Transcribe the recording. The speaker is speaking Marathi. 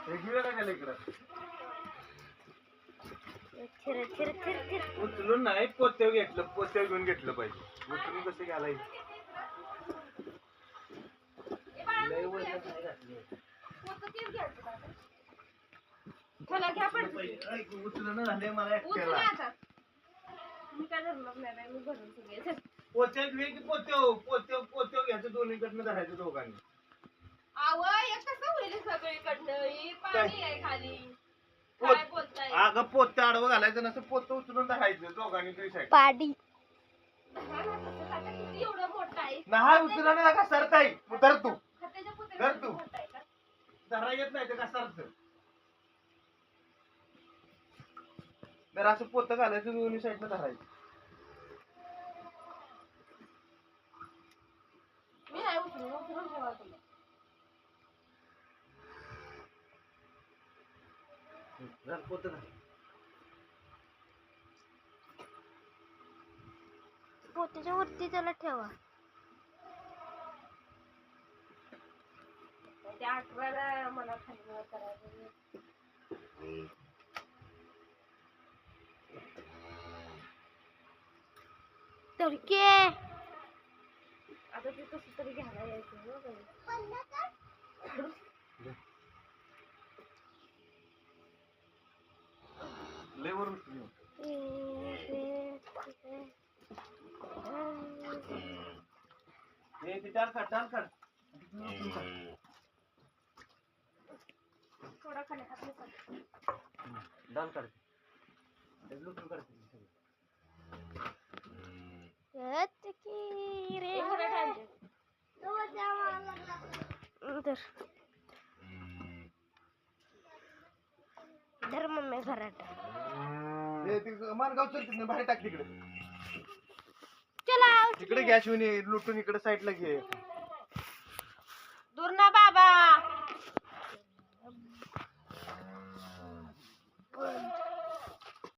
हे घेऊया का त्याला इकडं उचलून नाही पोत्यावर घेतलं पोत्यावर घेऊन घेतलं पाहिजे उचलून कसं घालायचं उचलून झाले मला पोत्यावर घे की पोत्यावर घ्यायचं दोन्हीकडनं धरायचं दोघांनी अगं पोत्त आडवं घालायचं नसतं पोत्त उचलून धरायचं दोघांनी तरी साईड पाडी नाही उचलून का सरताई धर तू धरा येत नाही ते का सरत तर असं पोत्त घालायचं दोन्ही साईडनं धरायचं पोत्त पोत्याच्या वरती त्याला ठेवा मला तडके आता ते कसं तरी घ्यायला यायचं लय वरून टाल काढ थोडा खाली डाल काढ लुटून काढ धर्म मे घरात मानगाव चल तिकडे बाहेर टाक तिकडे चला तिकडे गॅस लुटून इकडे साईडला घे